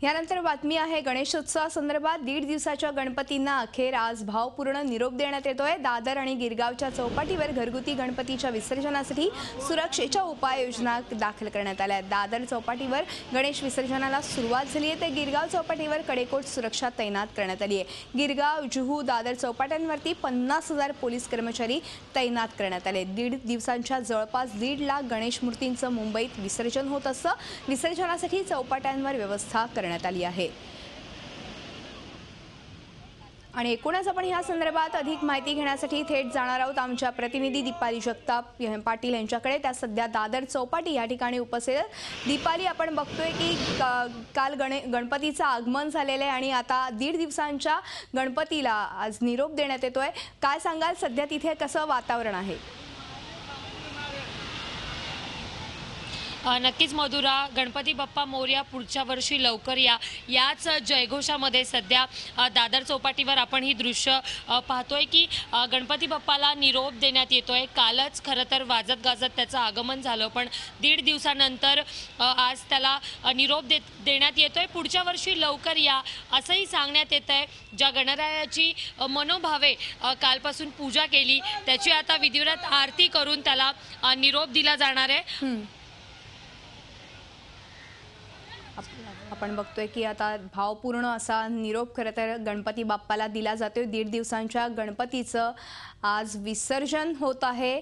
यानंतर बातमी आहे गणेशोत्सवासंदर्भात 1.5 दिवसाच्या गणपतींना अखेर आज भावपूर्ण निरोप देण्यात येतोय। दादर आणि गिरगावच्या चौपाटीवर घरगुती गणपतीच्या विसर्जनासाठी सुरक्षेच्या उपाययोजना दाखल करण्यात आल्या आहेत। दादर चौपाटीवर गणेश विसर्जनाला सुरुवात झाली आहे, तर गिरगाव चौपाटीवर कडेकोट सुरक्षा तैनात करण्यात आली आहे। गिरगाव, जुहू, दादर चौपाट्यांवरती 50,000 पोलीस कर्मचारी तैनात करण्यात आले। 1.5 दिवसांच्या जवळपास 1.5 लाख गणेश मूर्तींचं मुंबईत विसर्जन होत असतं। विसर्जनासाठी चौपाट्यांवर व्यवस्था करण्यात आली आहे। आणि एकूणच आपण या संदर्भात अधिक माहिती घेण्यासाठी थेट जाणार आहोत आमच्या प्रतिनिधी दीपाली जगताप पाटील यांच्याकडे। त्या सध्या दादर चौपाटी या ठिकाणी उपस्थित आहेत। दीपाली, आपण बघतोय की काल गणपतीचं आगमन झालेलं आहे आणि आता 1.5 दिवसांच्या गणपतीला आज निरोप देण्यात येतोय। काय सांगाल, सध्या तिथे कसं वातावरण आहे? नक्कीच मधुरा, गणपती बाप्पा मोरया पुढच्या वर्षी लवकर या, याच जयघोषामध्ये सध्या दादर चौपाटीवर आपण ही दृश्य पाहतोय की गणपती बाप्पाला निरोप देण्यात येतोय। कालच खरं तर वाजत गाजत त्याचं आगमन झालं, पण 1.5 दिवसानंतर आज त्याला निरोप देण्यात येतोय। पुढच्या वर्षी लवकर या असंही सांगण्यात येत आहे। ज्या गणरायाची मनोभावे कालपासून पूजा केली त्याची आता विधिवत आरती करून त्याला निरोप दिला जाणार आहे। आपण बघतोय की आता भावपूर्ण असा निरोप खरं तर गणपती बाप्पाला दिला जातोय। 1.5 दिवसांच्या गणपतीचं आज विसर्जन होत आहे।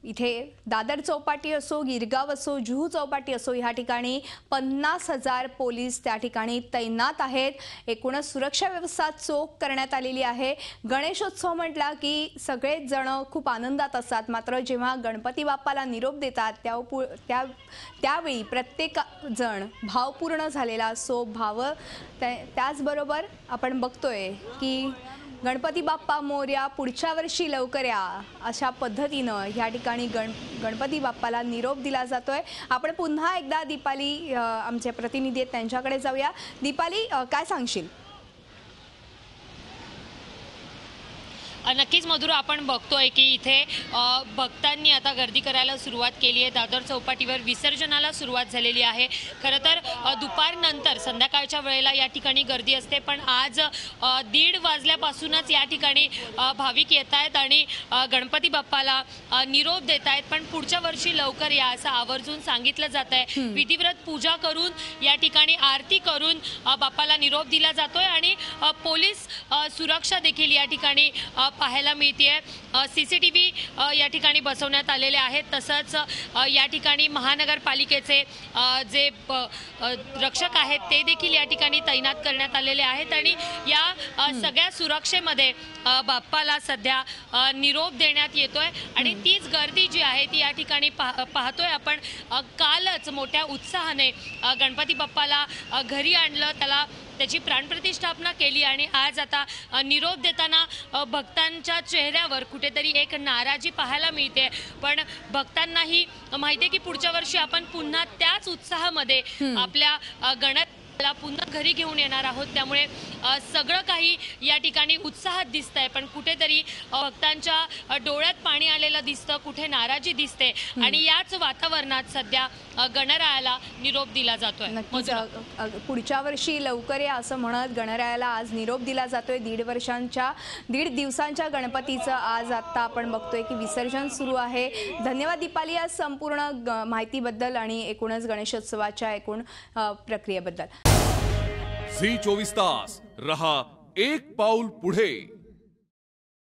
इथे दादर चौपाटी असो, गिरगाव असो, जुहू चौपाटी असो, ह्या ठिकाणी 50,000 पोलीस त्या ठिकाणी तैनात आहेत। एकूणच सुरक्षा व्यवस्था चोख करण्यात आलेली आहे। गणेशोत्सव म्हटला की सगळेच जण खूप आनंदात असतात, मात्र जेव्हा गणपती बाप्पाला निरोप देतात त्यावेळी प्रत्येक जण भावपूर्ण झालेला असो। त्याचबरोबर आपण बघतोय की गणपती बाप्पा मोरया पुढच्या वर्षी लवकर या अशा पद्धतीनं या ठिकाणी गणपती बाप्पाला निरोप दिला जातोय। आपण पुन्हा एकदा दीपाली आमचे प्रतिनिधी आहेत त्यांच्याकडे जाऊया। दीपाली, काय सांगशील? नक्कीच मधुरा, आपण बघतोय की इथे भक्तांनी आता गर्दी करायला सुरुवात केली आहे। दादर चौपाटीवर विसर्जनाला सुरुवात झालेली आहे। खरं तर दुपारनंतर संध्याकाळच्या वेळेला या ठिकाणी गर्दी असते, पण आज 1:30 वाजल्यापासूनच या ठिकाणी भाविक येत आहेत आणि गणपती बाप्पाला निरोप देत आहेत। पण पुढच्या वर्षी लवकर या असं आवर्जून सांगितलं जात आहे। विधिवत पूजा करून या ठिकाणी आरती करून बाप्पाला निरोप दिला जातोय आणि पोलीस सुरक्षा देखील या ठिकाणी पाहायला मिळते। CCTV या ठिकाणी बसवण्यात आलेले आहेत। तसंच या ठिकाणी महानगरपालिकेचे जे रक्षक आहेत ते देखील या ठिकाणी तैनात करण्यात आलेले आहेत आणि या सगळ्या सुरक्षेमध्ये बाप्पाला सध्या निरोप देण्यात येतोय आणि तीच गर्दी जी आहे ती या ठिकाणी पाहतोय आपण। कालच मोठ्या उत्साहाने गणपती बाप्पाला घरी आणलं, त्याची प्राणप्रतिष्ठापना केली आणि आज आता निरोप देताना भक्तांच्या चेहऱ्यावर कुठेतरी एक नाराजी पाहायला मिळते। पण भक्तांनाही माहिती आहे की पुढच्या वर्षी आपण पुन्हा त्याच उत्साहामध्ये आपल्या गणपतीला पुन्हा घरी घेऊन येणार आहोत। त्यामुळे सगळं काही या ठिकाणी उत्साहात दिसतंय, पण कुठेतरी भक्तांच्या डोळ्यात पाणी आलेलं दिसतं, कुठे नाराजी दिसते आणि याच वातावरणात सध्या गणरायाला निरोप दिला जातोय। पुढच्या वर्षी लवकर या असं म्हणत गणरायाला आज निरोप दिला जातोय। 1.5 दिवसांच्या गणपतीचं आज आता आपण बघतोय की विसर्जन सुरू आहे। धन्यवाद दीपाली आज संपूर्ण माहितीबद्दल आणि एकूणच गणेशोत्सवाच्या एकूण प्रक्रियेबद्दल। झी 24 तास रहा एक पाऊल पुढे।